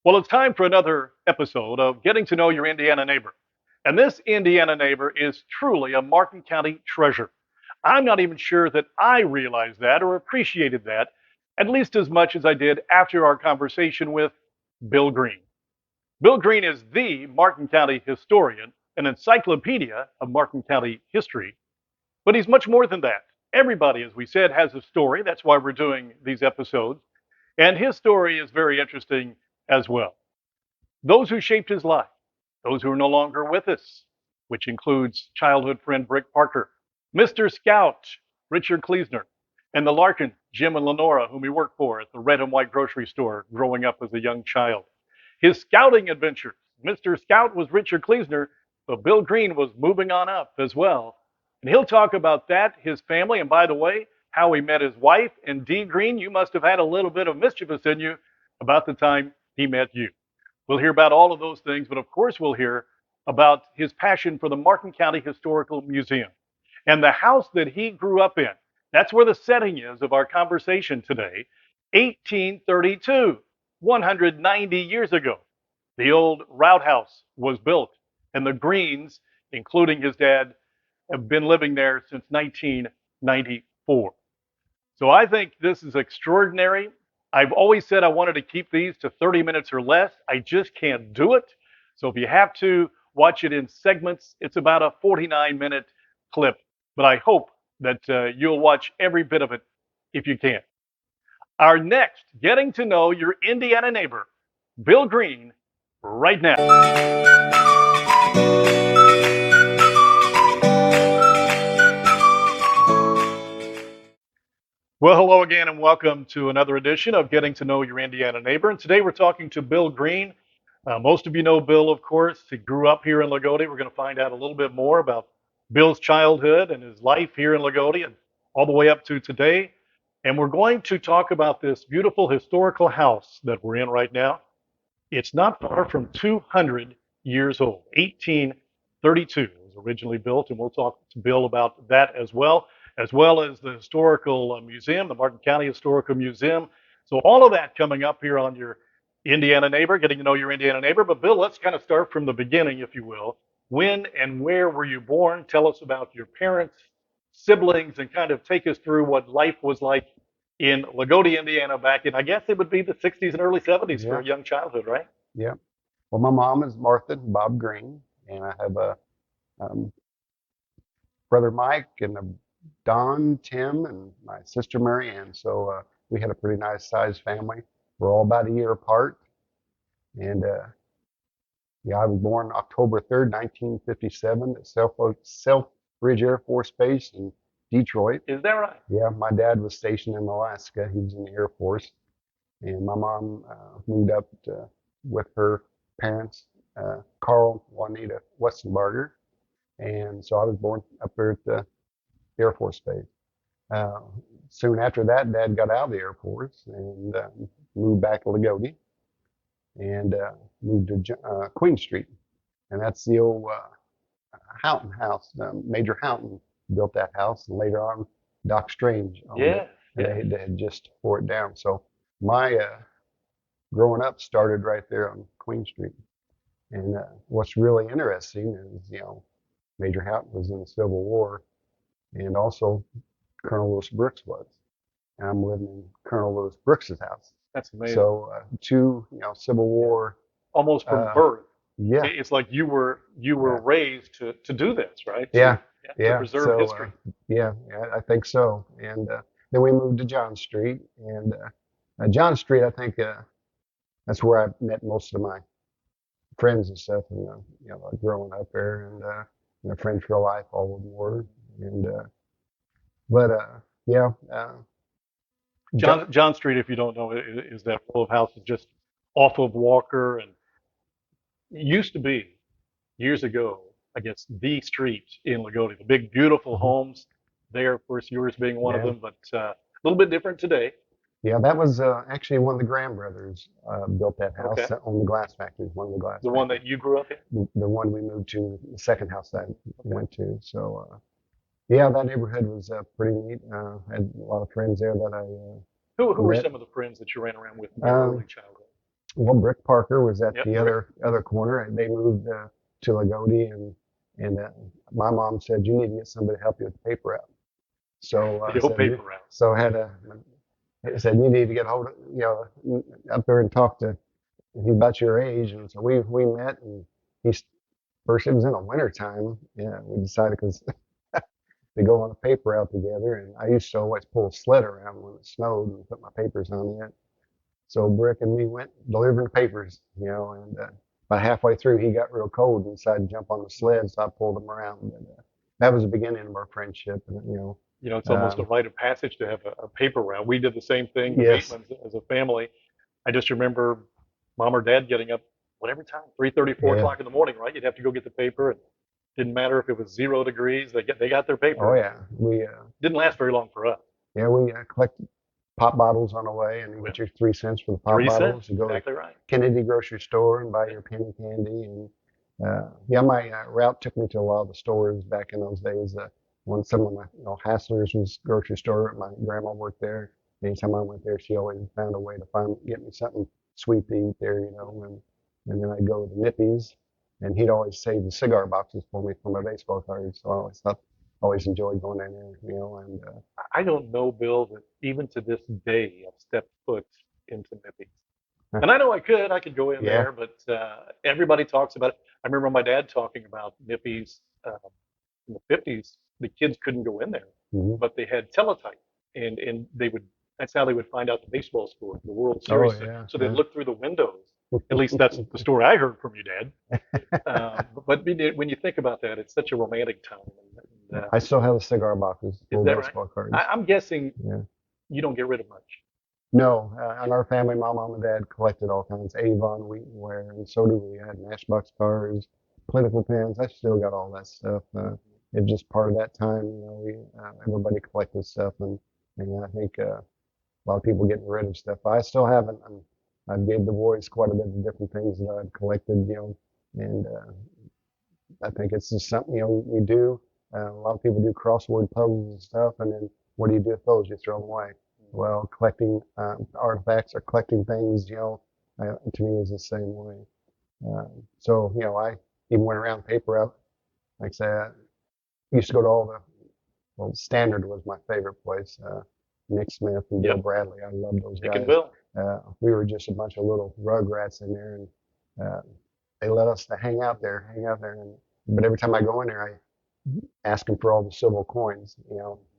Well, it's time for another episode of Getting to Know Your Indiana Neighbor. And this Indiana neighbor is truly a Martin County treasure. I'm not even sure that I realized that or appreciated that, at least as much as I did after our conversation with Bill Greene. Bill Greene is the Martin County historian, an encyclopedia of Martin County history, but he's much more than that. Everybody, as we said, has a story. That's why we're doing these episodes. And his story is very interesting as well. Those who shaped his life, those who are no longer with us, which includes childhood friend Brick Parker, Mr. Scout, Richard Kleesner, and the Larkin, Jim and Lenora, whom he worked for at the red and white grocery store growing up as a young child. His scouting adventures. Mr. Scout was Richard Kleesner, but Bill Greene was moving on up as well. And he'll talk about that, his family, and by the way, how he met his wife. And Dee Greene, you must have had a little bit of mischievous in you about the time he met you. We'll hear about all of those things, but of course, we'll hear about his passion for the Martin County Historical Museum and the house that he grew up in. That's where the setting is of our conversation today. 1832, 190 years ago, the old roundhouse was built, and the Greenes, including his dad, have been living there since 1994. So I think this is extraordinary. I've always said I wanted to keep these to 30 minutes or less. I just can't do it. So if you have to watch it in segments, it's about a 49-minute clip. But I hope that you'll watch every bit of it if you can. Our next Getting to Know Your Indiana Neighbor, Bill Greene, right now. Well, hello again, and welcome to another edition of Getting to Know Your Indiana Neighbor. And today we're talking to Bill Greene. Most of you know Bill, of course. He grew up here in Loogootee. We're going to find out a little bit more about Bill's childhood and his life here in Loogootee and all the way up to today. And we're going to talk about this beautiful historical house that we're in right now. It's not far from 200 years old. 1832 it was originally built, and we'll talk to Bill about that as well as the historical museum, the Martin County Historical Museum. So all of that coming up here on your Indiana neighbor, getting to know your Indiana neighbor. But Bill, let's kind of start from the beginning, if you will. When and where were you born? Tell us about your parents, siblings, and kind of take us through what life was like in Loogootee, Indiana, back in, I guess it would be the 60s and early 70s for Yeah, a young childhood, right? yeah. Well, my mom is Martha and Bob Greene, and I have a um, brother Mike and a Don, Tim, and my sister Mary Ann. So we had a pretty nice sized family. We're all about a year apart, and yeah, I was born October 3rd, 1957, at Selfridge Air Force Base in Detroit. Is that right? Yeah, my dad was stationed in Alaska. He was in the Air Force, and my mom moved up with her parents, Carl, Juanita Westenbarger, and so I was born up there at the Air Force Base. Uh, Soon after that, Dad got out of the Air Force and moved back to Loogootee and moved to Queen Street, and that's the old Houghton house. Major Houghton built that house, and later on, Doc Strange owned Yeah, it, and yeah. they had just tore it down. So my growing up started right there on Queen Street. And what's really interesting is, Major Houghton was in the Civil War, and also Colonel Lewis Brooks was. And I'm living in Colonel Lewis Brooks's house. That's amazing. So two, Civil War. Almost from Uh, birth. yeah, It's like you were yeah, raised to do this, right? yeah, To yeah. preserve So history. yeah, I think so. And then we moved to John Street, and John Street, I think that's where I met most of my friends and stuff, and like growing up there, and friends for life, all of them were, and but yeah, jo- John Street, if you don't know, is that row of houses just off of Walker, and it used to be years ago, I guess, the street in Loogootee, the big beautiful mhm, homes there, of course, yours being one of yeah, them, but a little bit different today. yeah. That was actually one of the Graham brothers built that house Okay. that owned the glass factory. One of the glass The one factories. that you grew up in? The one we moved to, the second house that I Okay. went to. So yeah, that neighborhood was pretty neat. Had a lot of friends there that I Who were met. some of the friends that you ran around with in your early Um, childhood? Well, Brick Parker was at Yep, the Rick. other corner, and they moved to Loogootee, and my mom said you need to get somebody to help you with the paper out. So I The old said, paper route. so I had a, I said you need to get hold of up there and talk to he's about your age, and so we met, and he's first it was in the winter time. Yeah, we decided because to go on a paper out together, and I used to always pull a sled around when it snowed and put my papers on it. So Brick and me went delivering papers, and about halfway through he got real cold and decided to jump on the sled, so I pulled him around. And that was the beginning of our friendship, and It's almost a um, rite of passage to have a paper route. We did the same thing, the yes, Maitlands as a family. I just remember mom or dad getting up whatever time, 3:30, 4 yeah, o'clock in the morning, right? You'd have to go get the paper. And didn't matter if it was 0 degrees. They got their oh paper. yeah, we Didn't last very long for us. yeah we collected pop bottles on the way, and you Well, get your 3 cents for the pop 3 cents, bottles. You go to exactly right. Kennedy grocery store and buy your penny candy, and yeah, my route took me to a lot of the stores back in those days. When some of my, Hassler's was grocery store, my grandma worked there. Anytime I went there, she always found a way to get me something sweet to eat there, and then I'd go to Nippy's, and he'd always save the cigar boxes for me for my baseball cards. So I always enjoyed going in there, and I don't know, Bill, that even to this day I've stepped foot into Nippy's. And I know I could go in yeah, there, but everybody talks about it. I remember my dad talking about Nippy's in the 50s. The kids couldn't go in there, hmm but they had teletype, and they would. That's how they would find out the baseball score, the World oh Series. yeah, So they'd yeah. look through the windows. At least that's the story I heard from your dad. But when you think about that, it's such a romantic time. I still have the cigar boxes, Is full that right? baseball cards. I'm guessing Yeah. you don't get rid of much. No, in our family, my mom and dad collected all kinds of Avon wheatenware, and so do we. I had Matchbox cars, political pens. I still got all that stuff. It's just part of that time, We everybody collected stuff, and I think a lot of people getting rid of stuff. I still haven't. I've gave the boys quite a bit of different things that I've collected, and I think it's just something we do. A lot of people do crossword puzzles and stuff, and then what do you do with those? You throw them away. Well, collecting artifacts or collecting things, to me is the same way. So I even went around paper out. Like I said, I used to go to all the well, Standard was my favorite place. Nick Smith and Bill Yep, Bradley. I love those Nick and guys. Bill. We were just a bunch of little rugrats in there, and uh, they let us to hang out there. But every time I go in there, I ask them for all the silver coins,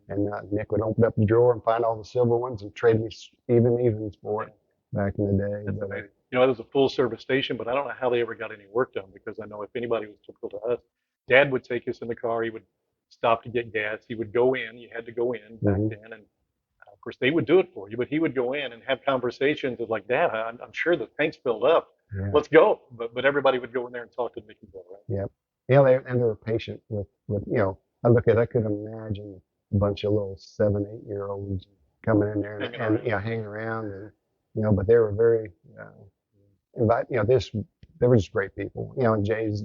and Nick would open up the drawer and find all the silver ones and trade me evens for it back in the day. That's But amazing. It was a full service station, but I don't know how they ever got any work done because I know if anybody was typical to us, Dad would take us in the car. He would stop to get gas. He would go in. You had to go in back mhm, then, and of course they would do it for you. But he would go in and have conversations of like, Dad, I'm sure the tank's filled up. yeah, Let's go. But everybody would go in there and talk to Nick and Bill, right? yeah, they were patient with. I could imagine a bunch of little 7, 8 year olds coming in there Hanging and around. hanging around, and but they were very invite. They were just great people. And Jay's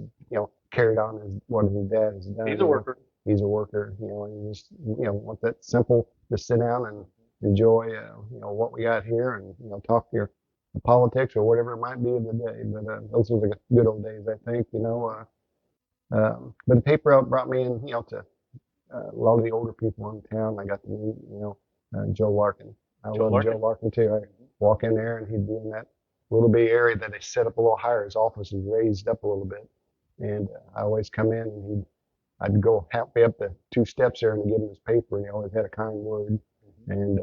carried on as what his dad has done. He's a worker. He's a worker. And you just want that simple, just sit down and enjoy what we got here, and talk your politics or whatever it might be of the day. But those were the good old days, I think. But the paper route brought me in, to a lot of the older people in town. I got to meet, Joe Larkin. I Joe love Joe Larkin. Larkin too. I walk in there and he'd be in that little bitty area that they set up a little higher. His office is raised up a little bit, and I always come in and I'd go halfway up the 2 steps there and give him his paper, and he always had a kind word. And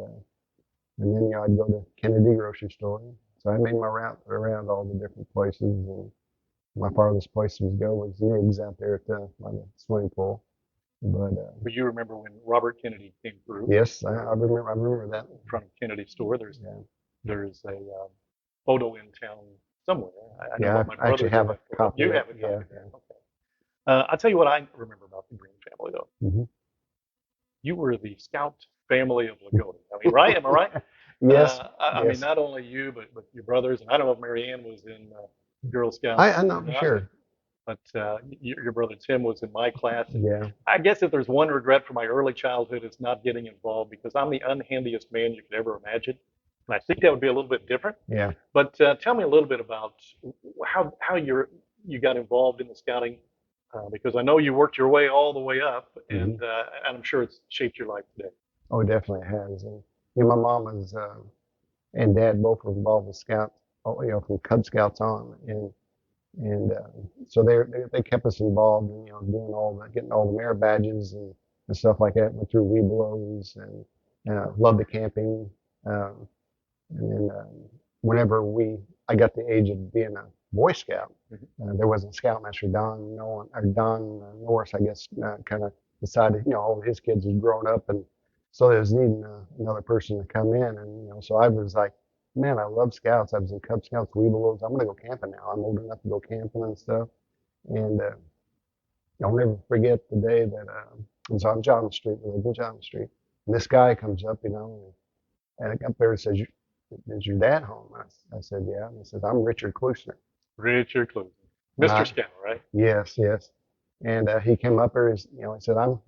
then I'd go to Kennedy grocery store. So I made my route around all the different places, and my farthest place was go was Nigs out there at by the swimming pool. But But you remember when Robert Kennedy came through yes, I remember that. in front of Kennedy store. Yeah, There's a photo in town somewhere. I know yeah. my I brother actually did have a that photo. copy You of it. have a Yeah, copy there. yeah. Okay. I'll tell you what I remember about the Greene family, though. Hmm. You were the scout family of Loogootee. I mean, right? Am I right? Yes, I mean, yes. not only you, but your brothers, and I don't know if Marianne was in Girl Scouts I'm or not not, sure. but your brother Tim was in my class. And Yeah. I guess if there's one regret for my early childhood, it's not getting involved because I'm the unhandiest man you could ever imagine. And I think that would be a little bit different. Yeah. But tell me a little bit about how you got involved in the scouting, because I know you worked your way all the way up, Hmm. and I'm sure it's shaped your life today. Oh, it definitely has. And my mom was and dad both were involved with scouts, from Cub Scouts on, and so they kept us involved in doing all the getting all the merit badges and stuff like that. Went through Webelos and loved the camping. Um, and then whenever I got the age of being a Boy Scout, Mm-hmm. there wasn't Scoutmaster Don Nolan or Don Norris, I guess, kind of decided all of his kids had grown up, and so they was needing another person to come in, and so I was like, man, I love Scouts. I was in Cub Scouts, Webelos. I'm gonna go camping now. I'm old enough to go camping and stuff, and I'll never forget the day that it was on John Street, we lived in John Street, and this guy comes up, and up there and says, is your dad home? I said, yeah. And he says, I'm Richard Klusner. Richard Clue, And Mr. Scout, right? yes, yes. And he came up there, he said, I'm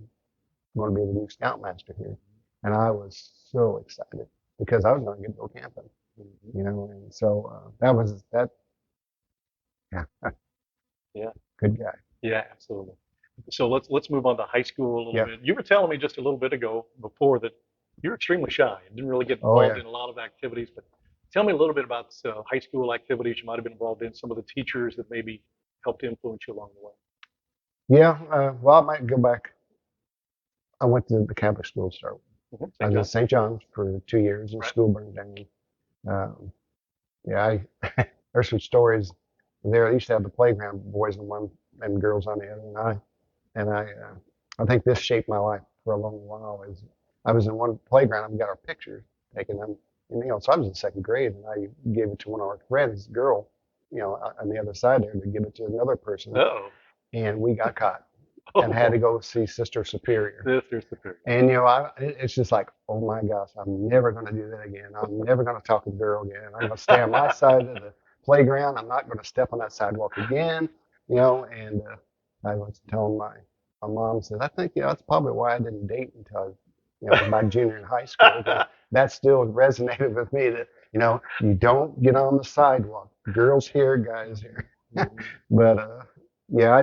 going to be the new scoutmaster here. And I was so excited because I was going to get to go camping, Mm-hmm. and so that was that. Yeah, Yeah, good guy. yeah, absolutely. So let's move on to high school a little Yeah. bit. You were telling me just a little bit ago before that you're extremely shy and didn't really get Oh, involved yeah. in a lot of activities. But tell me a little bit about high school activities you might have been involved in, some of the teachers that maybe helped influence you along the way. Yeah. Well, I might go back. I went to the Catholic school to start with. Mm-hmm. I St. was at John, St. John's for 2 years and right? school burned down. Um, yeah, there's some stories there. I used to have the playground boys on one and girls on the other, and I think this shaped my life for a long while. Is I was in one playground and we got our pictures taken, and so I was in second grade, and I gave it to one of our friends, girl, on the other side there to give it to another person, Uh-oh. and we got caught Oh and had boy, to go see Sister Superior. this is superior. And it's just like, oh my gosh, I'm never going to do that again. I'm never going to talk to the girl again. I'm going to stay on my side of the playground. I'm not going to step on that sidewalk again. And I was telling my mom, said, I think that's probably why I didn't date until I was, my junior in high school, because that still resonated with me that you don't get on the sidewalk. Girls here, guys here. But yeah,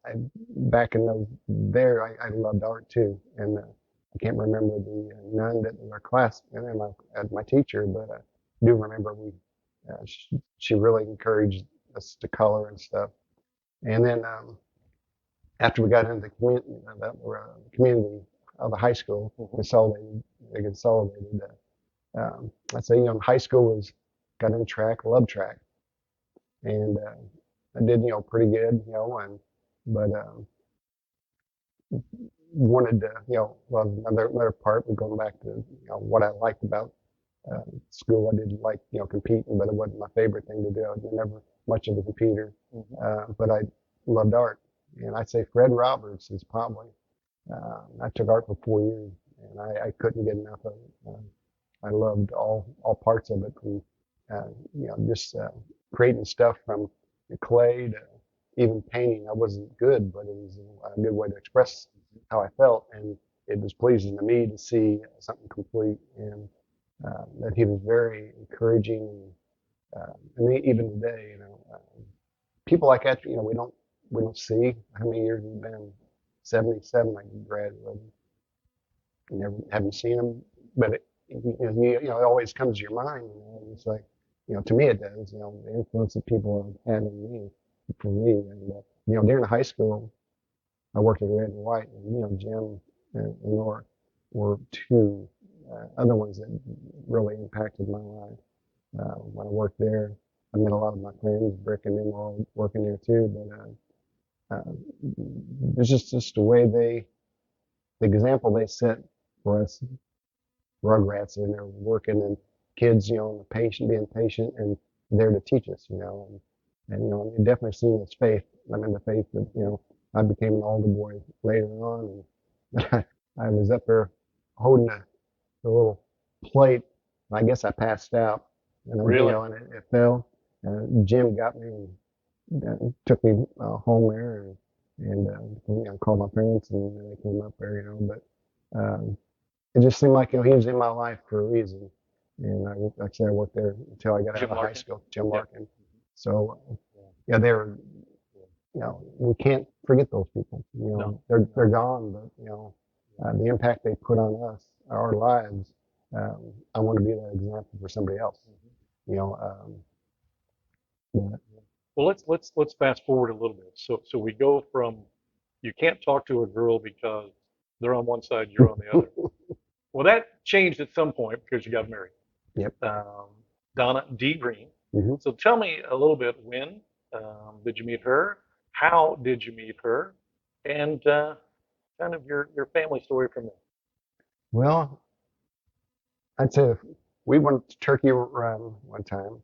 I, back in those there, I loved art too, and I can't remember the nun that was our class and my teacher, but I do remember she really encouraged us to color and stuff. And then after we got into the community of the high school, Mm-hmm. they consolidated. I'd say high school got in track, loved track, and I did pretty good, and but wanted to, well, another part was going back to, what I liked about school. I didn't like, competing, but it wasn't my favorite thing to do. I was never much of a competitor, Mm-hmm. but I loved art. And I'd say Fred Roberts is probably, I took art for 4 years and I couldn't get enough of it. I loved all parts of it, from, just creating stuff from clay to even painting. I wasn't good, but it was a good way to express how I felt, and it was pleasing to me to see something complete, and that he was very encouraging. And even today, people like that, we don't see how many years he's been. 77, I graduated. Never haven't seen him, but it always comes to your mind. It's like, to me it does. The influence that people have had on me, for me, and during high school, I worked at Red and White, and Jim and Nora were two other ones that really impacted my life. When I worked there, I met a lot of my friends. Brick and them were all working there too, but it's just the way the example they set for us rugrats in there working, and kids, and the patient, being patient and there to teach us, and you definitely seen his faith. I'm in the faith that, I became an altar boy later on, and I was up there holding the little plate, and I guess I passed out, and Really? and it fell. Jim got me and took me home there, and called my parents, and they came up there, but it just seemed like he was in my life for a reason. And like I said, I worked there until I got out Jim of high Larkin. school, Jim Yeah. Larkin. So, yeah, they're, we can't forget those people. No. They're gone, but the impact they put on us, our lives. I want to be that example for somebody else. You know, but, Well, let's fast forward a little bit. So we go from you can't talk to a girl because they're on one side, you're on the other. Well, that changed at some point because you got married. yep. Um, Donna D. Greene. Hmm. So tell me a little bit, when did you meet her? How did you meet her? And kind of your family story from there. Well, I'd say we went to Turkey Run one time.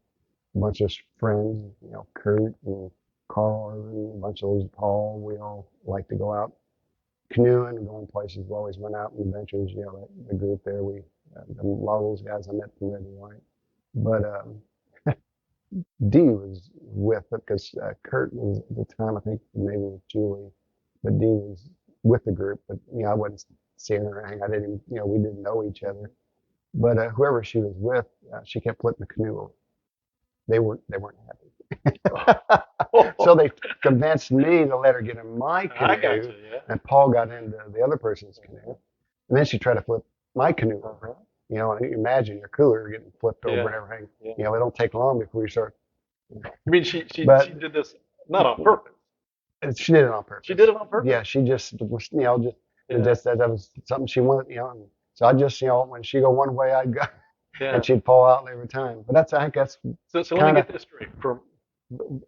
A bunch of friends, Kurt and Carl and a bunch of those Paul. We all like to go out canoeing and going places. We always went out on adventures. The group there. A lot of those guys I met from Red and White. But Dee was with it because Kurt was at the time, I think maybe with Julie, but Dee was with the group. But I wasn't seeing her hang. I didn't, we didn't know each other. But whoever she was with, she kept flipping the canoe over. They weren't happy. So they convinced me to let her get in my I got canoe, you, yeah. and Paul got into the other person's canoe, and then she tried to flip my canoe over. And you imagine your cooler getting flipped over and Yeah. everything. Yeah. It don't take long before you start. You mean she But did this not on purpose? she did it on purpose. She did it on purpose? Yeah, she just was, Yeah. that was something she wanted, And so I just, when she go one way, I'd go, Yeah. and she'd fall out every time. But I think that's So let me get this straight. From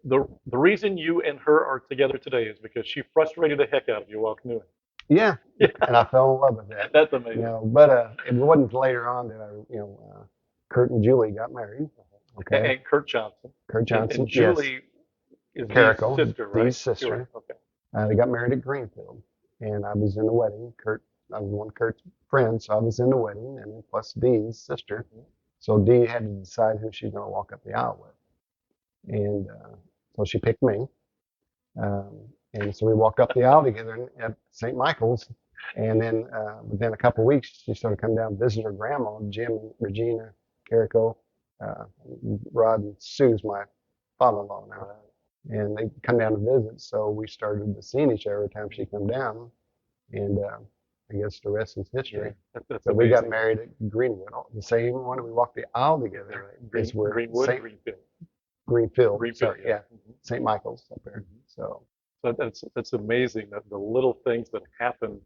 the reason you and her are together today is because she frustrated the heck out of you while canoeing. yeah. Yeah. And I fell in love with that. That's amazing. But it wasn't later on that Kurt and Julie got married. Okay. And Kurt Johnson. Kurt Johnson, And Julie is Carrico, Dee's sister, right? Dee's sister. Okay. They got married at Greenfield, and I was in the wedding. I was one of Kurt's friends, so I was in the wedding, and plus Dee's sister. So Dee had to decide who she's going to walk up the aisle with, and so she picked me. And so we walked up the aisle together at St. Michael's, and then within a couple of weeks, she started coming down to visit her grandma, Jim and Regina Carrico. Rod and Sue's my father-in-law now, and they come down to visit. So we started seeing each other every time she come down, and I guess the rest is history. Yeah, that's so we got amazing. married at Greenwood, the same one. We walked the aisle together. Greenwood, Greenfield. Greenfield. Greenfield, Sorry, yeah. St. Michael's up there. So that's amazing that the little things that happen.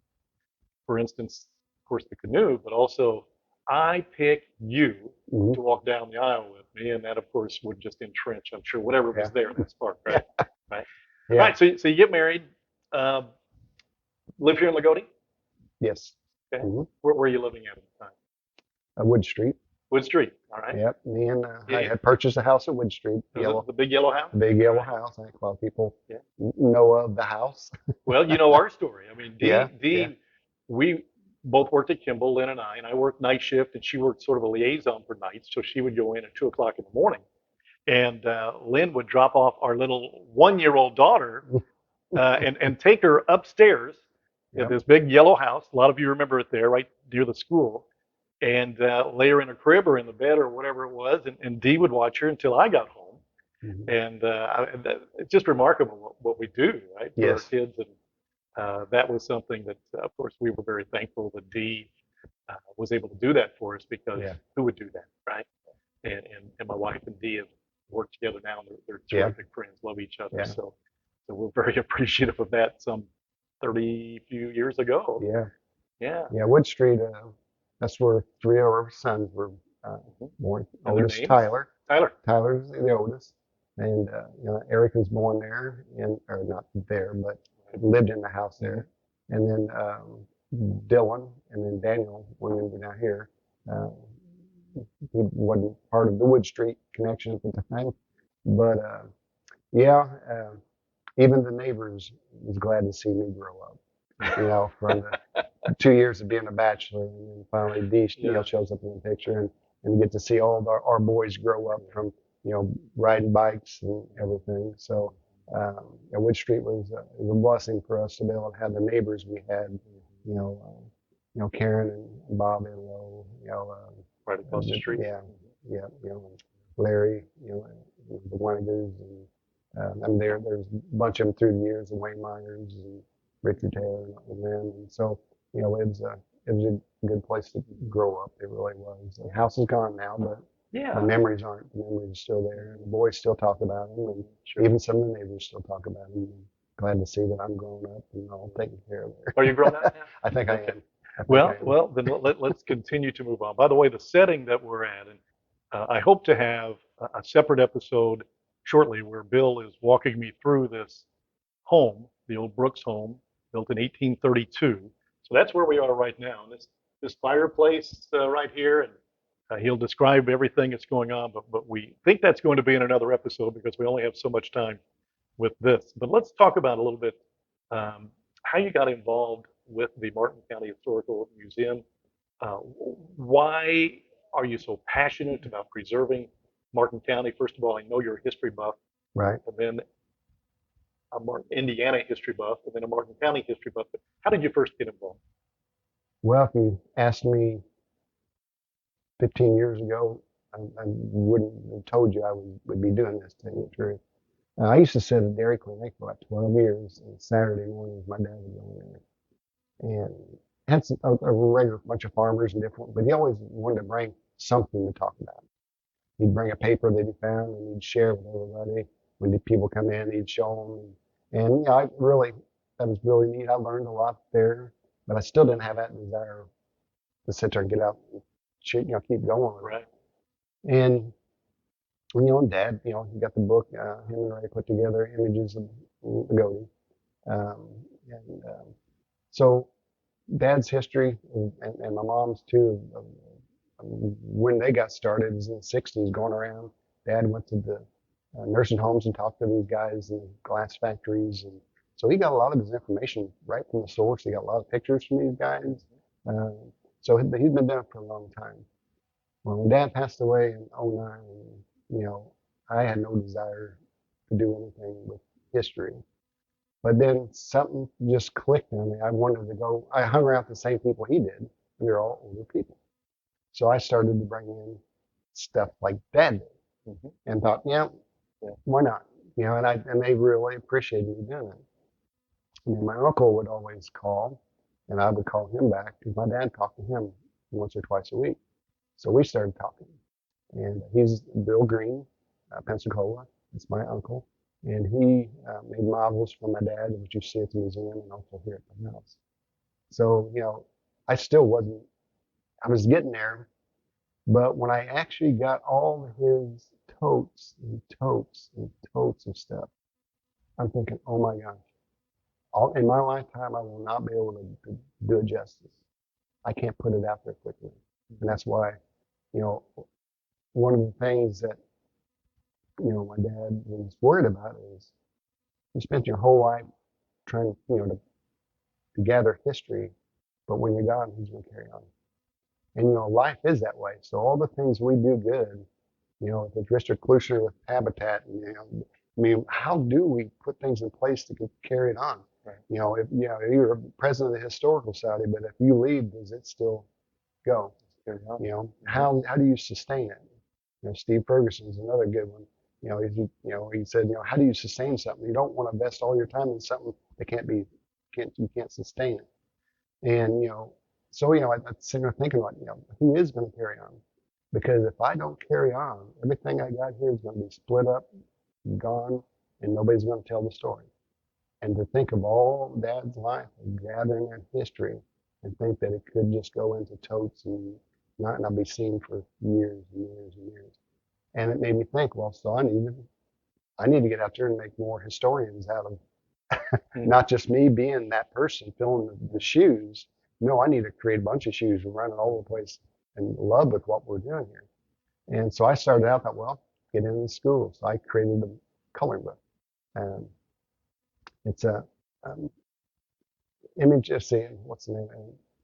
For instance, of course, the canoe, but also I pick you to walk down the aisle with me, and that, of course, would just entrench, I'm sure, whatever was there, that spark, right? Right. Yeah. All right. So you get married, live here in Loogootee. Yes. Okay. Where are you living at the time? Wood Street. Wood Street. All right. Yep. Me and I had purchased a house at Wood Street. The big yellow house? The big yellow house. I think a lot of people know of the house. Well, you know our story. I mean, Dee, we both worked at Kimball, Lynn and I, and I worked night shift, and she worked sort of a liaison for nights, so she would go in at 2 o'clock in the morning, and Lynn would drop off our little 1-year-old daughter and take her upstairs at this big yellow house. A lot of you remember it there, right near the school, and lay her in a crib or in the bed or whatever it was, and Dee would watch her until I got home. And it's just remarkable what we do, right, for our kids. And that was something that, of course, we were very thankful that Dee was able to do that for us, because who would do that, right? And my wife and Dee have worked together now, and they're terrific friends, love each other. So we're very appreciative of that some 30 few years ago. Yeah. Wood Street, that's where 3 of our sons were born. Oldest Tyler's the oldest. And Eric was born there, or not there, but lived in the house there. And then Dylan, and then Daniel, when we were down here, he wasn't part of the Wood Street connection at the time. But even the neighbors was glad to see me grow up. From the 2 years of being a bachelor, and then finally Dee shows up in the picture, and we get to see all of our boys grow up from riding bikes and everything. So Wood Street was a blessing for us to be able to have the neighbors we had. Karen and Bob and Lo, right across the street. Yeah, yeah, Larry, the Winegers, and I mean there's a bunch of them through the years, the Wayne Myers and Richard Taylor and them, and so it was a good place to grow up. It really was. The house is gone now, but the Yeah, memories aren't. The memories are still there, and the boys still talk about them, and sure. even some of the neighbors still talk about them. And glad to see that I'm grown up and all taken care of Are you grown up there. now? I think I Okay. am. I think I Well, am. well, then let's continue to move on. By the way, the setting that we're at, and I hope to have a separate episode shortly where Bill is walking me through this home, the old Brooks home, built in 1832. So that's where we are right now. And this fireplace right here, and he'll describe everything that's going on. But we think that's going to be in another episode because we only have so much time with this. But let's talk about a little bit how you got involved with the Martin County Historical Museum. Why are you so passionate about preserving Martin County? First of all, I know you're a history buff, Right. and then a Indiana history buff, and then a Martin County history buff. But how did you first get involved? Well, if you asked me 15 years ago, I wouldn't have told you I would be doing this, to tell you the truth. I used to sit at Dairy Clinic for about 12 years, and Saturday mornings my dad would go in there. And had a regular bunch of farmers and different, but he always wanted to bring something to talk about. He'd bring a paper that he found and he'd share with everybody. When the people come in, he'd show them. And that was really neat. I learned a lot there, but I still didn't have that desire to sit there and get out and keep going with it. Right. And Dad, he got the book, him and Ray put together images of Loogootee. Um, and so Dad's history and my mom's too, when they got started was in the 60s going around. Dad went to the nursing homes and talked to these guys in the glass factories. And so he got a lot of his information right from the source. He got a lot of pictures from these guys. Uh, so he's been doing it for a long time. When Dad passed away in '09, I had no desire to do anything with history. But then something just clicked on me. I wanted to go. I hung around with the same people he did, and they're all older people. So I started to bring in stuff like Dad did, and thought, Yeah. why not? And they really appreciated me doing it. And then my uncle would always call, and I would call him back because my dad talked to him once or twice a week. So we started talking. And he's Bill Greene, Pensacola. It's my uncle. And he made models for my dad, which you see at the museum and also here at the house. So, I still wasn't, I was getting there. But when I actually got all his totes and totes and totes of stuff, I'm thinking, oh my gosh, in my lifetime, I will not be able to do it justice. I can't put it out there quickly. And that's why, you know, one of the things that, my dad was worried about is you spent your whole life trying, to gather history, but when you're gone, who's going to carry on? And, life is that way. So all the things we do good, if it's Richard Klucher with Habitat, and, I mean, how do we put things in place to carry it on? Right. If you're president of the Historical Society, but if you leave, does it still go? How do you sustain it? Steve Ferguson's another good one. He said, how do you sustain something? You don't want to invest all your time in something that you can't sustain it. And so I'm sitting there thinking, like, who is going to carry on? Because if I don't carry on, everything I got here is going to be split up, gone, and nobody's going to tell the story. And to think of all Dad's life of gathering that history and think that it could just go into totes and not be seen for years and years and years. And it made me think, well, so I need to get out there and make more historians out of not just me being that person filling the shoes. No, I need to create a bunch of shoes and run it all over the place and love with what we're doing here. And so I started out, thought, well, get into the school. So I created a coloring book. It's a image of seeing, what's the name?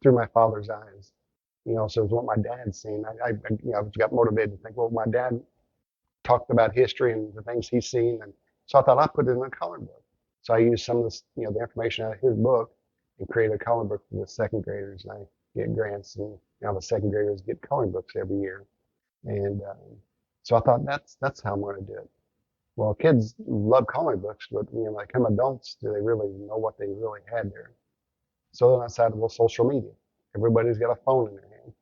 Through my father's eyes. So it was what my dad seen. I got motivated to think, well, my dad talked about history and the things he's seen. And so I thought I'd put it in a coloring book. So I used some of this, the information out of his book and create a coloring book for the second graders. And I get grants and the second graders get coloring books every year. And so I thought that's how I'm going to do it. Well, kids love coloring books, but when they become adults, do they really know what they really had there? So then I decided, well, social media. Everybody's got a phone in their hand.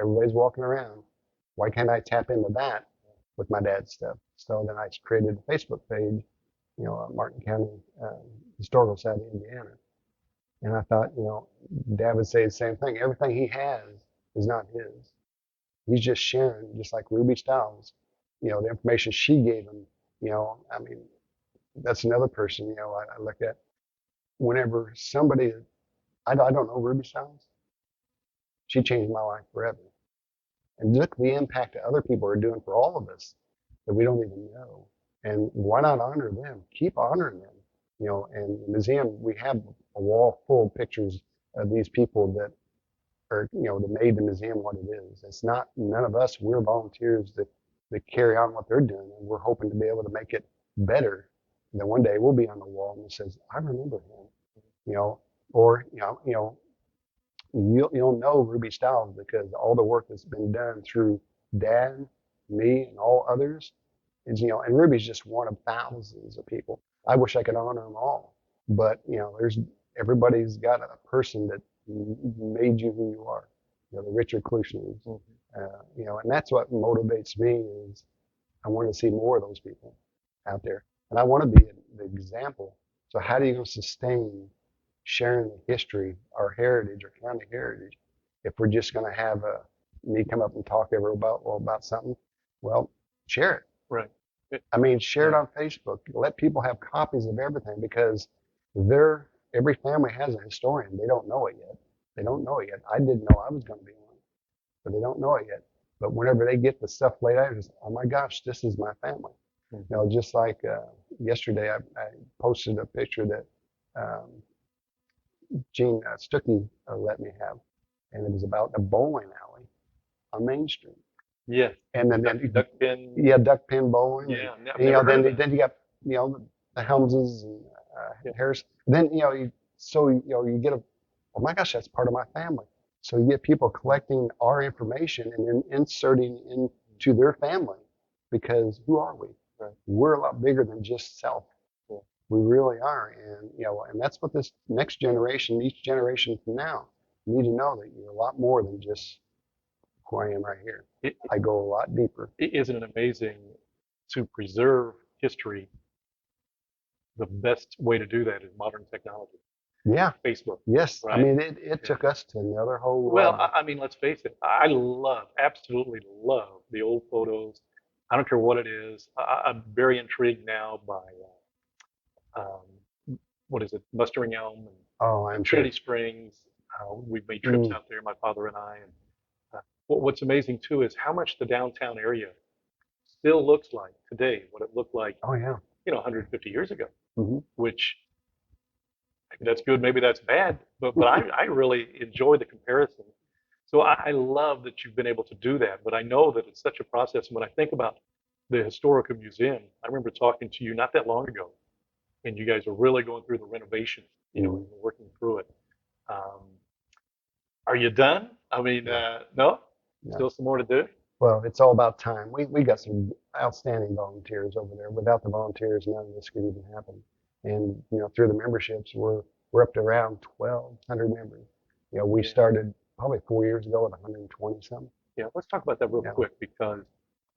Everybody's walking around. Why can't I tap into that with my dad's stuff? So then I created a Facebook page, Martin County Historical Society, Indiana. And I thought, Dad would say the same thing. Everything he has is not his. He's just sharing, just like Ruby Stiles, the information she gave him, I mean, that's another person, I look at whenever somebody, I don't know Ruby Stiles, she changed my life forever. And look the impact that other people are doing for all of us that we don't even know. And why not honor them? Keep honoring them. And the museum, we have a wall full of pictures of these people that are, that made the museum what it is. It's not, none of us, we're volunteers that carry on what they're doing. And we're hoping to be able to make it better. And then one day we'll be on the wall and it says, I remember him, or, you'll know Ruby Stiles because all the work that's been done through Dad, me, and all others is, and Ruby's just one of thousands of people. I wish I could honor them all, but everybody's got a person that made you who you are. The Richard Klushner, and that's what motivates me is I want to see more of those people out there, and I want to be the example. So how do you sustain sharing the history, our heritage, our county heritage, if we're just going to have me come up and talk about something? Well, share it. Right. I mean, share it on Facebook. Let people have copies of everything because every family has a historian. They don't know it yet. They don't know it yet. I didn't know I was going to be one, but they don't know it yet. But whenever they get the stuff laid out, it's, oh my gosh, this is my family. Just like yesterday, I posted a picture that Gene Stuckey let me have, and it was about a bowling alley on Main Street. Yeah. And then duck pin. Yeah, duck pin bowling. Yeah. And, then you got the Helmses and Harris. Then you get oh my gosh, that's part of my family. So you get people collecting our information and then inserting into their family because who are we? Right. We're a lot bigger than just self. Yeah. We really are, and that's what this next generation, each generation from now, need to know that you're a lot more than just who I am right here. I go a lot deeper. Isn't it amazing to preserve history? The best way to do that is modern technology. Yeah. Facebook. Yes. Right? I mean, it took us to another whole Well, level. I mean, let's face it. I absolutely love the old photos. I don't care what it is. I'm very intrigued now by what is it, Mustering Elm and Trinity Springs. We've made trips out there, my father and I. And what's amazing too is how much the downtown area still looks like today, what it looked like, 150 years ago, which maybe that's good, maybe that's bad, but I really enjoy the comparison. So I love that you've been able to do that, but I know that it's such a process. And when I think about the Historical Museum, I remember talking to you not that long ago, and you guys are really going through the renovation, working through it. Are you done? I mean, no? Still some more to do? Well, it's all about time. We got some outstanding volunteers over there. Without the volunteers, none of this could even happen. And through the memberships, we're up to around 1,200 members. We started probably 4 years ago at 120 something. Yeah, let's talk about that real quick because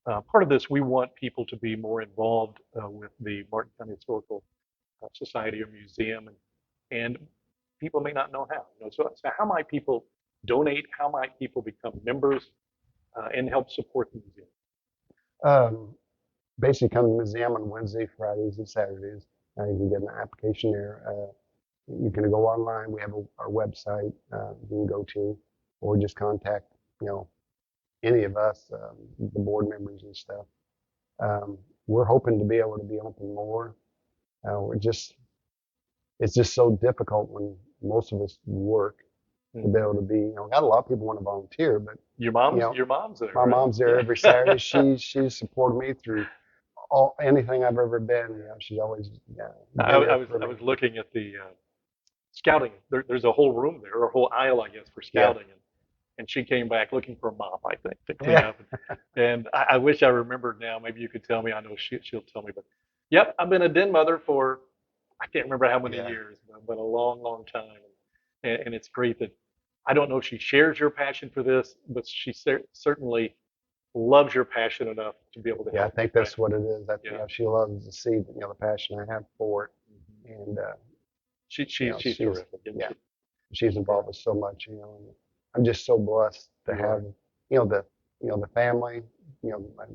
part of this, we want people to be more involved with the Martin County Historical Society or Museum, and people may not know how. So how might people donate? How might people become members and help support the museum? Basically, come to the museum on Wednesday, Fridays, and Saturdays. You can get an application there. You can go online. We have our website you can go to, or just contact any of us, the board members and stuff. We're hoping to be able to be open more. It's just so difficult when most of us work to be able to be. Got a lot of people want to volunteer, but your mom's there. My mom's there every Saturday. She's supported me through anything I've ever been. She's always. I was looking at the scouting. There's a whole room there, or a whole aisle, I guess, for scouting. and she came back looking for a mop, I think, to clean Yeah. up. And I wish I remembered now. Maybe you could tell me. I know she'll tell me. But yep, I've been a den mother for I can't remember how many Yeah. years, but a long, long time. And it's great that I don't know if she shares your passion for this, but she certainly loves your passion enough to be able to Yeah, I help think get back. that's what it is. That, Yeah. she loves to see, the passion I have for it. And, She's she's, terrific, isn't yeah, she? she's involved with so much, and I'm just so blessed to You have, are. the family, my,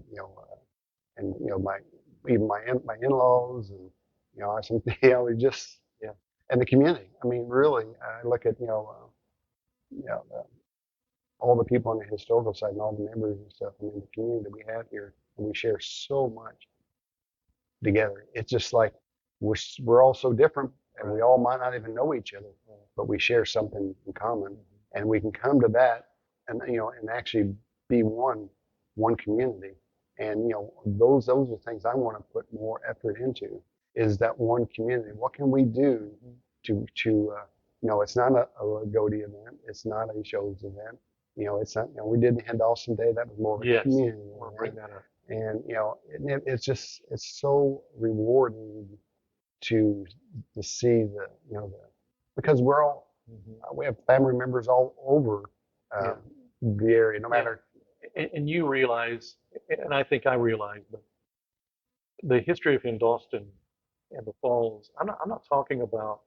and, my, even my in-laws and, some, we just, Yeah. and the community. I mean, really, I look at, you know, the, all the people on the historical side and all the members and stuff. I mean, the community that we have here, and we share so much together. It's just like we're all so different, and we all might not even know each other, but we share something in common, and we can come to that, and and actually be one community. And those are things I want to put more effort into. Is that one community? What can we do to it's not a Loogootee event. It's not a shows event. It's not. We did the Dawson Day. That was more of a Yes. community We'll event. bring that up. And it's so rewarding to see because we're all we have family members all over Yeah. the area, no Yeah. matter. And you realize, and I think I realize, but the history of Indoston and the Falls, I'm not talking about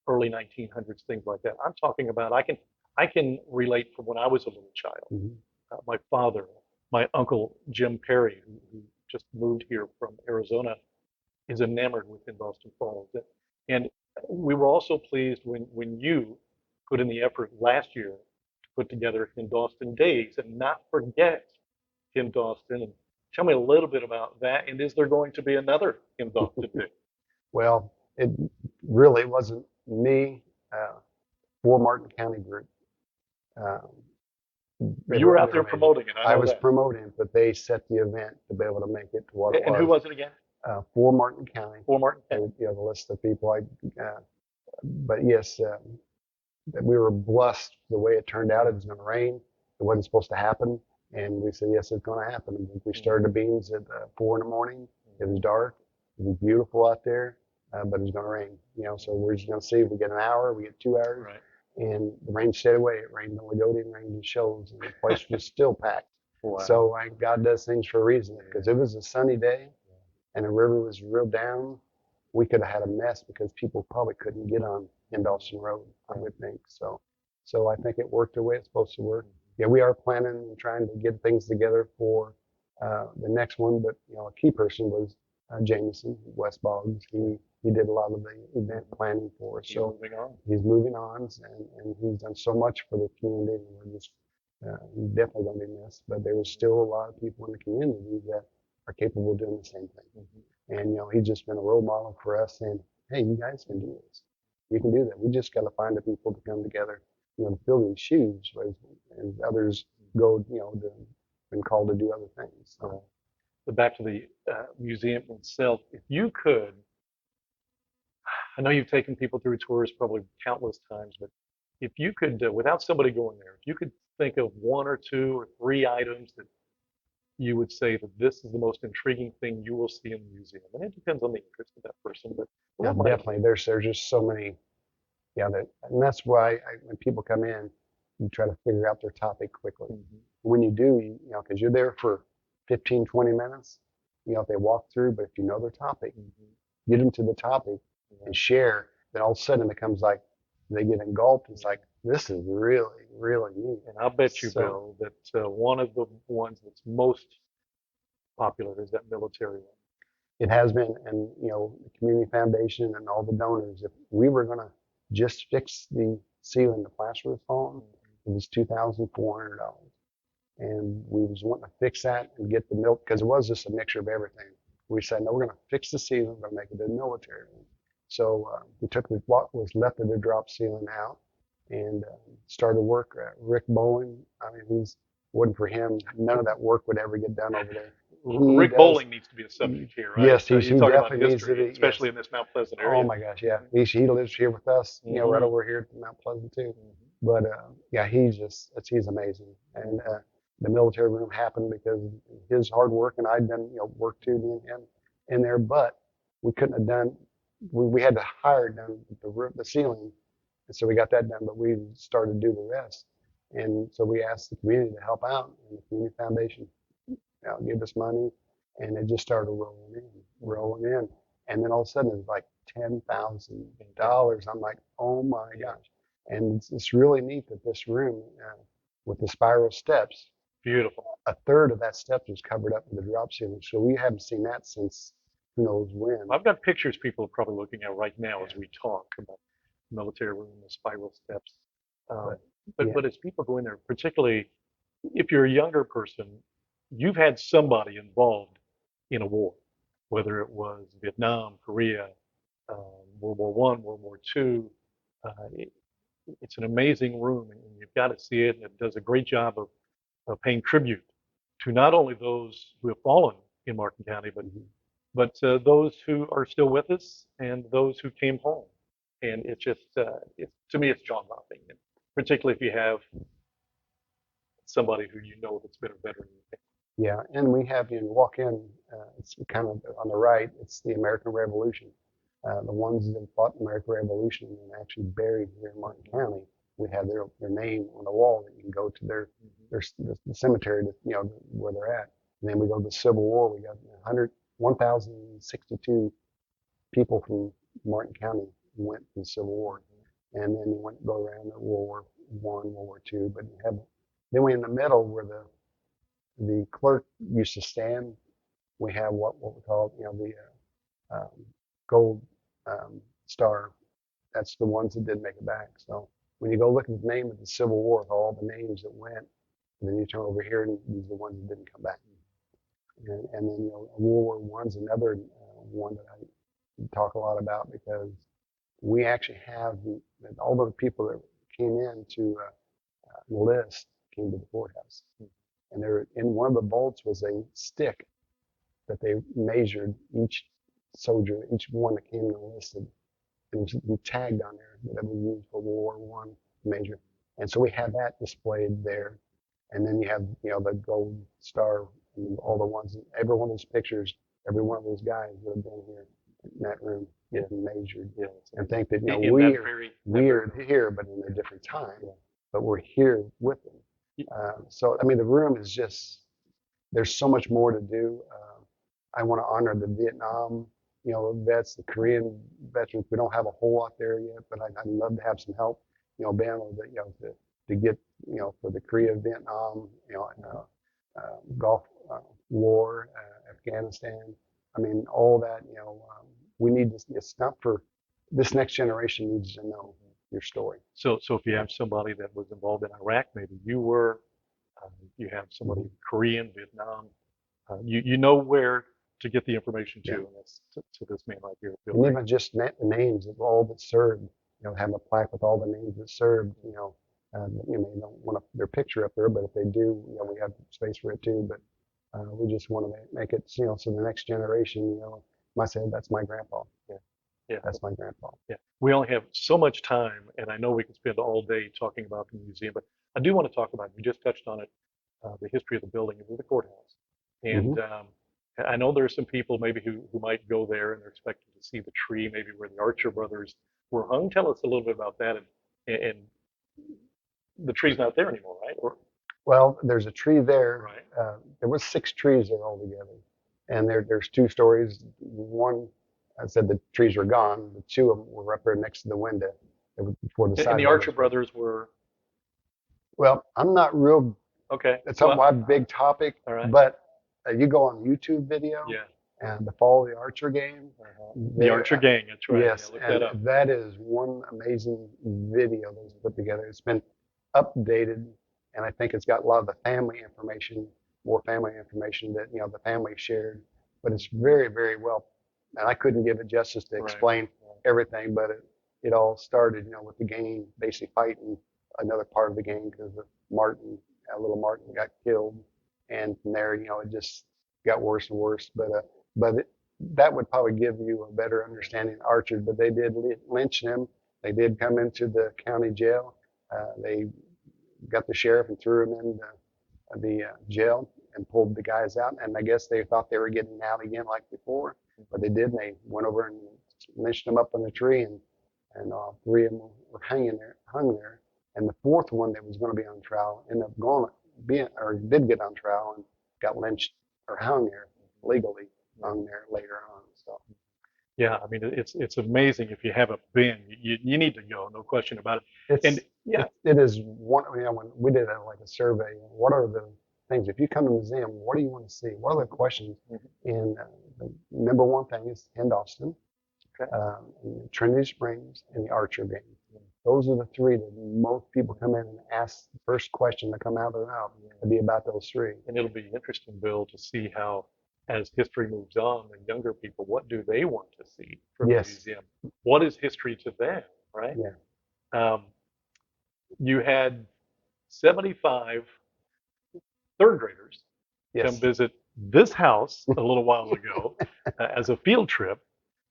early 1900s, things like that. I'm talking about I can relate from when I was a little child. Mhm. My father, my uncle Jim Perry, who just moved here from Arizona, is enamored with Boston Falls. And we were also pleased when you put in the effort last year to put together Dawson Days and not forget Dawson. And tell me a little bit about that. And is there going to be another Dawson Day? Well, it really wasn't me for Martin County Group. Um, You were out there promoting it. I I know was that. promoting, but they set the event to be able to make it to what it And who was. was it again? For Martin County, For Martin County. the list of people. But yes, that we were blessed the way it turned out. It was going to rain. It wasn't supposed to happen. And we said, yes, it's going to happen. And we started the beans at 4 in the morning. It was dark. It was beautiful out there, but it was going to rain. So we're just going to see if we get an hour, we get 2 hours. Right. And the rain stayed away. It rained in Loogootee and rained in Shoals, and the place was still packed. Wow. So God does things for a reason. Because it was a sunny day, and the river was real down, we could have had a mess because people probably couldn't get on Dawson Road, I would think. So I think it worked the way it's supposed to work. Yeah, we are planning and trying to get things together for the next one, but a key person was Jameson, West Boggs. He did a lot of the event planning for us. So he's moving on, and he's done so much for the community. And we're just he's definitely going to be missed. But there was still a lot of people in the community that are capable of doing the same thing. And he's just been a role model for us, saying, "Hey, you guys can do this. You can do that. We just got to find the people to come together, to fill these shoes, and others go, been called to do other things." So. But back to the museum itself, if you could, I know you've taken people through tours probably countless times, but if you could, without somebody going there, if you could think of one or two or three items that you would say that this is the most intriguing thing you will see in the museum, and it depends on the interest of that person, but Yeah, definitely. There's just so many. Yeah, and that's why when people come in, you try to figure out their topic quickly. When you do, because you're there for 15, 20 minutes, if they walk through, but if you know their topic, get them to the topic and share, then all of a sudden it becomes like they get engulfed. It's like, this is really, really neat. And I'll bet you, Bill, that one of the ones that's most popular is that military one. It has been, and the community foundation and all the donors. If we were going to just fix the ceiling, the plaster was falling, it was $2,400, and we was wanting to fix that and get the milk because it was just a mixture of everything. We said, no, we're going to fix the ceiling, we're going to make it a military one. So we took what was left of the drop ceiling out and started work. Rick Bowling, I mean, wasn't for him, none of that work would ever get done over there. Rick Bowling needs to be a subject here, right? Yes, he definitely needs to be, especially in this Mount Pleasant area. Oh my gosh, yeah. He lives here with us, right over here at Mount Pleasant too. But yeah, he's amazing. And the military room happened because his hard work, and I'd done work too, me and him in there. But we couldn't have done. We had to hire down the roof, the ceiling, and so we got that done. But we started to do the rest, and so we asked the community to help out, and the community foundation gave us money, and it just started rolling in, and then all of a sudden it was like $10,000. I'm like, oh my gosh. And it's really neat that this room, with the spiral steps, Beautiful. a third of that steps was covered up with the drop ceiling. So we haven't seen that since who knows when. I've got pictures people are probably looking at right now as we talk about the military room, the spiral steps. But as people go in there, particularly if you're a younger person, you've had somebody involved in a war, whether it was Vietnam, Korea, World War I, World War II. It, it's an amazing room, and you've got to see it. And it does a great job of paying tribute to not only those who have fallen in Martin County, but those who are still with us and those who came home. And it's just, to me, it's jaw-dropping, and particularly if you have somebody who that's been a veteran. Yeah, and we have, you walk in, it's kind of on the right, it's the American Revolution. The ones that fought the American Revolution and actually buried here in Martin County, we have their name on the wall that you can go to the cemetery to, where they're at. And then we go to the Civil War. We got 1,062 people from Martin County went to the Civil War, and then we went go around to World War I, World War II. But then we in the middle where the clerk used to stand. We have what we call the gold star. That's the ones that didn't make it back. So when you go look at the name of the Civil War, all the names that went, and then you turn over here, and these are the ones that didn't come back. And then World War I's another one that I talk a lot about, because we actually have all the people that came in to enlist came to the courthouse, and there in one of the bolts was a stick that they measured each soldier, each one that came and enlisted, and it was tagged on there that it was used for World War I measure. And so we have that displayed there. And then you have, the gold star and all the ones, every one of those pictures, every one of those guys would have been here in that room getting measured. Yeah. And think that, we're here, but in a different time. Yeah. But we're here with them. So, I mean, the room is just, there's so much more to do. I want to honor the Vietnam, vets, the Korean veterans. We don't have a whole lot there yet, but I'd love to have some help, being able to get, for the Korea, Vietnam, Gulf War, Afghanistan. I mean, all that, we need this. It's not for this next generation needs to know your story. So if you have somebody that was involved in Iraq, maybe you were, you have somebody Korean, Vietnam, you know where to get the information to, and that's to this man right here. And even just the names of all that served, have a plaque with all the names that served, you don't want their picture up there, but if they do, we have space for it too. But we just want to make it, so the next generation, might say, that's my grandpa. Yeah, that's my grandpa. Yeah, we only have so much time, and I know we could spend all day talking about the museum, but I do want to talk about, you just touched on it, the history of the building of the courthouse. And I know there are some people maybe who might go there and they're expecting to see the tree, maybe where the Archer brothers were hung. Tell us a little bit about that. And the tree's not there anymore, right? Well, there's a tree there. Right. There was 6 trees there altogether, and there's 2 stories. One, I said the trees were gone. The 2 of them were up there next to the window. Before the and the Archer brothers were. Well, I'm not real. Okay. It's a big topic. All right. But you go on YouTube video. Yeah. And the Fall of the Archer Gang. The Archer Gang, that's right. Yes, yeah, look and that is one amazing video that was put together. It's been updated, and I think it's got a lot of the family information, more family information that the family shared. But it's very, very well, and I couldn't give it justice to explain everything. But it all started, with the gang basically fighting another part of the gang because little Martin got killed, and from there, it just got worse and worse. But that would probably give you a better understanding of Archer. But they did lynch him. They did come into the county jail. They got the sheriff and threw him in the jail and pulled the guys out. And I guess they thought they were getting out again like before, but they did. And they went over and lynched them up on a tree, and three of them were hung there. And the fourth one that was going to be on trial ended up did get on trial and got lynched or hung there legally, hung there later on. So Yeah, I mean, it's amazing. If you haven't been, you need to go, no question about it. And yeah, it is one. When we did like a survey, what are the things? If you come to the museum, what do you want to see? What are the questions? And the number one thing is Austin, okay. And Trinity Springs, and the Archer game. Those are the three that most people come in and ask. The first question to come out of their mouth to be about those three. And it'll be interesting, Bill, to see how, as history moves on, the younger people, what do they want to see from the museum? What is history to them, right? Yeah. You had 75 third graders come visit this house a little while ago as a field trip,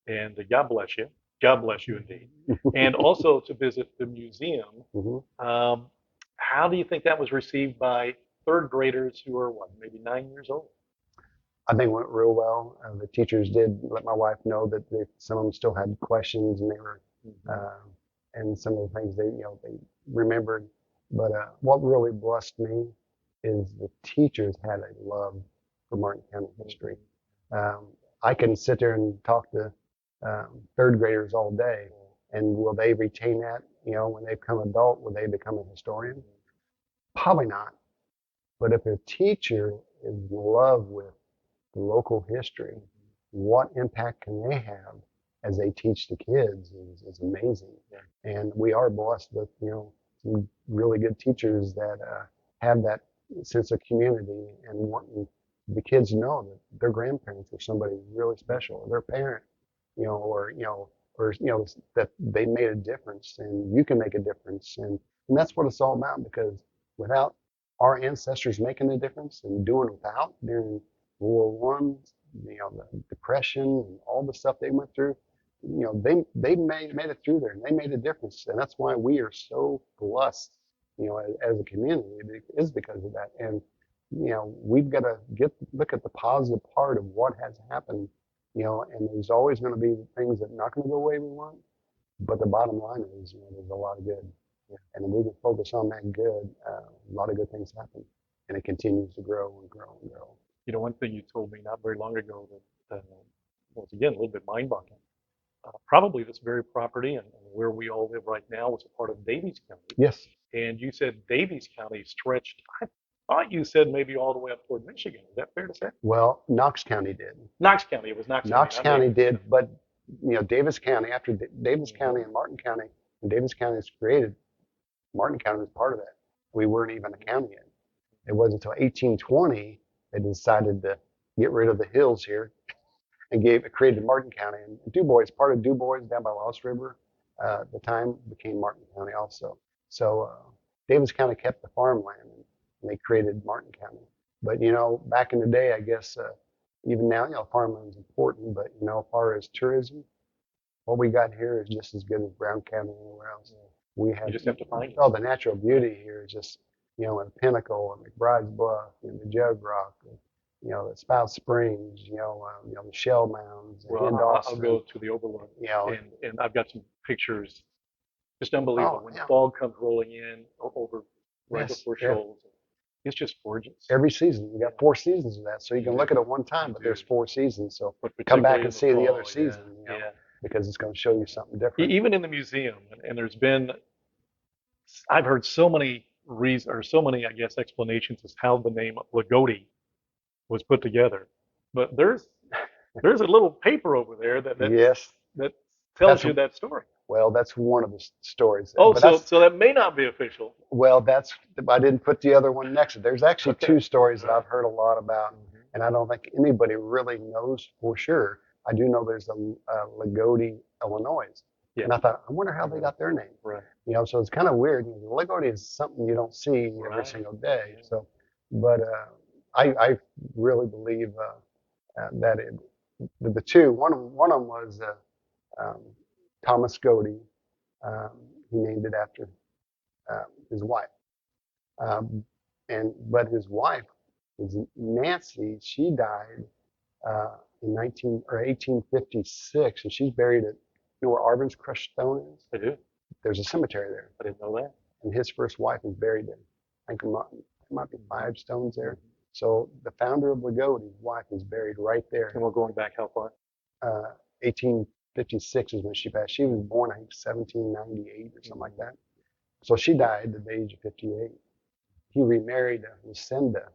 and God bless you. God bless you indeed. And also to visit the museum. How do you think that was received by third graders who are what, maybe 9 years old? I think it went real well. The teachers did let my wife know that some of them still had questions, and they were, and some of the things they remembered. But what really blessed me is the teachers had a love for Martin County history. I can sit there and talk to third graders all day, and will they retain that? When they become adult, will they become a historian? Probably not. But if a teacher is in love with the local history, what impact can they have as they teach the kids is amazing. And we are blessed with some really good teachers that have that sense of community and wanting the kids to know that their grandparents were somebody really special, or their parent, or that they made a difference, and you can make a difference, and that's what it's all about. Because without our ancestors making a difference and doing without during World War I, the Depression and all the stuff they went through, they made it through there, and they made a difference, and that's why we are so blessed, as a community, is because of that. And we've got to look at the positive part of what has happened, and there's always going to be things that are not going to go the way we want, but the bottom line is, there's a lot of good, and when we can focus on that good, a lot of good things happen, and it continues to grow and grow and grow. One thing you told me not very long ago that was, again, a little bit mind-boggling. Probably this very property and where we all live right now was a part of Daviess County. Yes. And you said Daviess County stretched, I thought you said maybe all the way up toward Michigan. Is that fair to say? Well, Knox County did. Knox County, it was Knox County. Knox County did, but Daviess County, after Daviess County and Martin County, when Daviess County was created, Martin County was part of that. We weren't even a county yet. It wasn't until 1820 they decided to get rid of the hills here and created Martin County. And DuBois, part of DuBois down by Lost River, at the time became Martin County also. So Daviess County kept the farmland, and they created Martin County. But back in the day, I guess even now, farmland is important. But as far as tourism, what we got here is just as good as Brown County anywhere else. We have, you just have to find it. Oh, the natural beauty here is just in Pinnacle and McBride's Bluff and the Jug Rock. The Spout Springs, the Shell Mounds. Well, I'll go to the Overlook, and I've got some pictures. Just unbelievable. When fog comes rolling in over right before Shoals, it's just gorgeous. Every season, you got 4 seasons of that, so you can look at it one time, but there's 4 seasons. So come back and see the other season, because it's going to show you something different. Even in the museum, and I've heard so many I guess, explanations as how the name Loogootee was put together, but there's a little paper over there that tells you that story. Well, that's one of the stories. Oh, so that may not be official. Well, I didn't put the other one next to it. There's actually 2 stories that I've heard a lot about, and I don't think anybody really knows for sure. I do know there's a Loogootee, Illinois, and I thought, I wonder how they got their name. Right. So it's kind of weird. Loogootee is something you don't see every single day. So, but I really believe that the 2. One of them was Thomas Goody. He named it after his wife. But his wife is Nancy. She died in 1856, and she's buried at, you know where Arvin's crushed stone is? I do. There's a cemetery there, I didn't know that. and his first wife is buried there. I think it might be 5 stones there. So the founder of Loogootee, wife, is buried right there. And we're going back how far? 1856 is when she passed. She was born, I think, 1798 or something like that. So she died at the age of 58. He remarried Lucinda,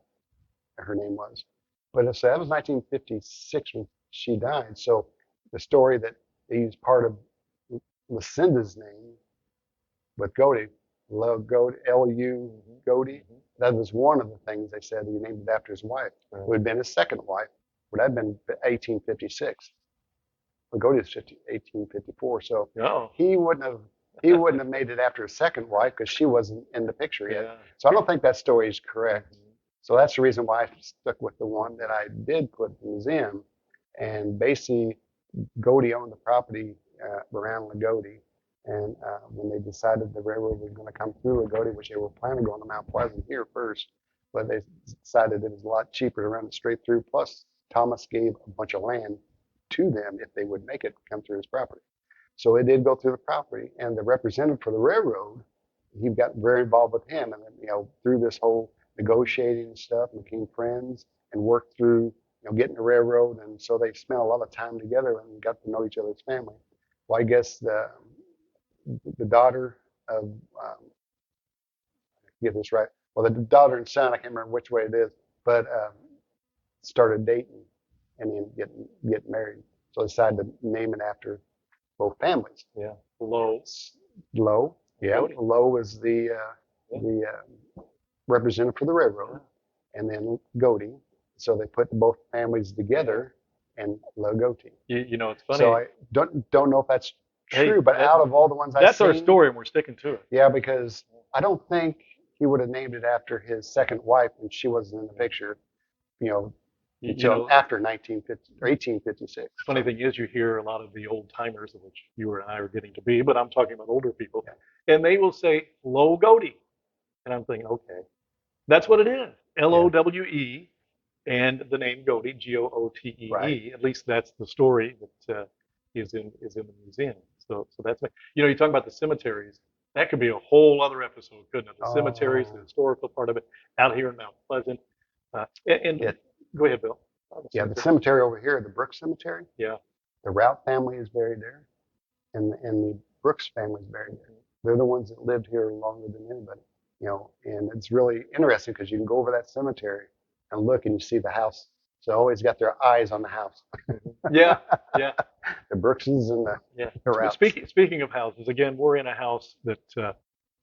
her name was. But so that was 1956 when she died. So the story that they used part of Lucinda's name with Goatee, Loogootee, L-U, Goatee, that was one of the things they said he named it after his wife, who had been his second wife, would have been 1856. Loogootee is 1854, so he wouldn't have made it after his second wife because she wasn't in the picture yet. Yeah. So I don't think that story is correct. So that's the reason why I stuck with the one that I did put in the museum. And basically, Goatee owned the property around Loogootee. And when they decided the railroad was going to come through Loogootee, which they were planning going to Mount Pleasant here first, but they decided it was a lot cheaper to run it straight through. Plus, Thomas gave a bunch of land to them if they would make it come through his property. So it did go through the property, and the representative for the railroad, he got very involved with him, and through this whole negotiating and stuff, became friends and worked through getting the railroad, and so they spent a lot of time together and got to know each other's family. Well, I guess the daughter of get this right. Well, the daughter and son, I can't remember which way it is, but started dating and then getting married. So I decided to name it after both families. Yeah. Low. Yeah. Goatee. Low is the representative for the railroad, and then Goatee. So they put both families together and Loogootee. You know, it's funny. So I don't know if that's true, but out of all the ones I've that's seen, our story, and we're sticking to it. Yeah, because I don't think he would have named it after his second wife when she wasn't in the picture. Until after 1950 or 1856. Funny thing is, you hear a lot of the old timers, of which you and I are getting to be, but I'm talking about older people, and they will say Loogootee, and I'm thinking, okay, that's what it is, Lowe, and the name Goatee, Gootee. Right. At least that's the story that is in the museum. So that's you talk about the cemeteries. That could be a whole other episode, couldn't it? The cemeteries, the historical part of it, out here in Mount Pleasant, Go ahead, Bill. The cemetery over here, the Brooks Cemetery. Yeah. The Rout family is buried there, and the Brooks family is buried there. They're the ones that lived here longer than anybody, and it's really interesting because you can go over that cemetery and look and you see the house. So always got their eyes on the house. Yeah. The Brookses and the Routs. Speaking of houses, again, we're in a house that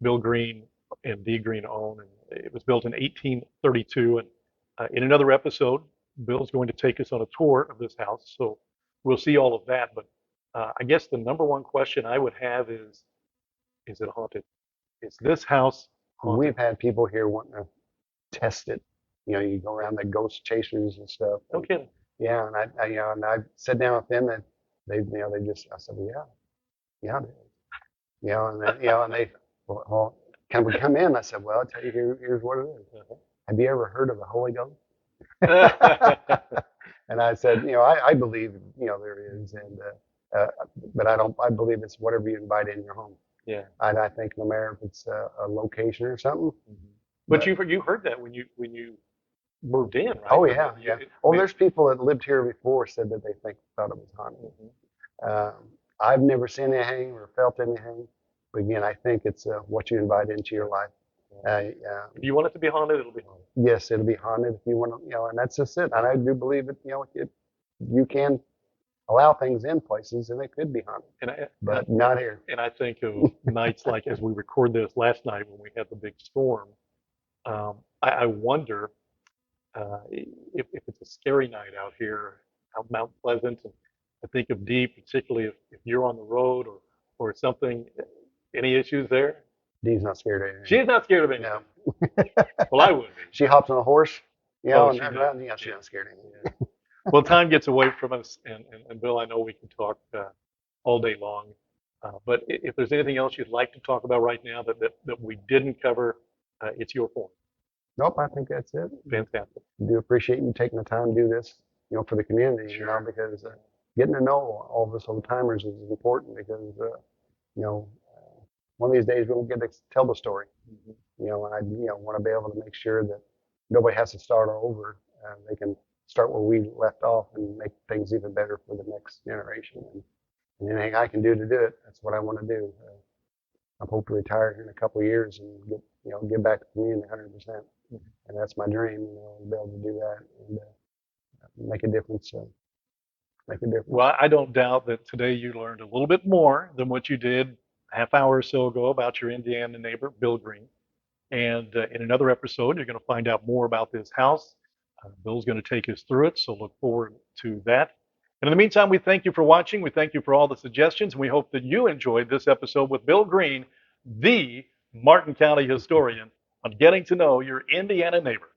Bill Greene and Dee Greene own, and it was built in 1832, and in another episode, Bill's going to take us on a tour of this house, so we'll see all of that. But I guess the number one question I would have is it haunted? Is this house haunted? We've had people here wanting to test it. You go around the ghost chasers and stuff. No kidding. Yeah, and I sat down with them, and I said, well, yeah, and they, well, can we come in? I said, well, I'll tell you, here's what it is. Have you ever heard of the Holy Ghost? And I said, I believe, there is, and but I believe it's whatever you invite in your home. Yeah. I think no matter if it's a location or something. But you heard that when you moved in, right? Oh yeah. There's people that lived here before said that they thought it was haunted. I've never seen anything or felt anything, but again, I think it's what you invite into your life. If you want it to be haunted, it'll be haunted. Yes, it'll be haunted if you want to, and that's just it. And I do believe that, you can allow things in places and it could be haunted, but not here. And I think of nights like as we record this last night when we had the big storm. I wonder if it's a scary night out here, out Mount Pleasant. And I think of Dee, particularly if you're on the road or something. Any issues there? Dee's not scared of anything. She's not scared of anything. No. Well, I would be. She hops on a horse, she's not scared of anything. Well, time gets away from us, and Bill, I know we can talk all day long. But if there's anything else you'd like to talk about right now that we didn't cover, it's your point. Nope, I think that's it. Fantastic. I do appreciate you taking the time to do this, for the community, Sure. because getting to know all of us old timers is important because, you know, one of these days we'll get to tell the story, Mhm. and I, want to be able to make sure that nobody has to start all over. They can start where we left off and make things even better for the next generation. And anything I can do to do it, that's what I want to do. I hope to retire here in a couple of years and give back to the community 100%. And that's my dream, to be able to do that and make a difference. Make a difference. Well, I don't doubt that today you learned a little bit more than what you did a half hour or so ago about your Indiana neighbor, Bill Greene. And in another episode, you're going to find out more about this house. Bill's going to take us through it, so look forward to that. And in the meantime, we thank you for watching. We thank you for all the suggestions. And we hope that you enjoyed this episode with Bill Greene, the Martin County historian, on getting to know your Indiana neighbor.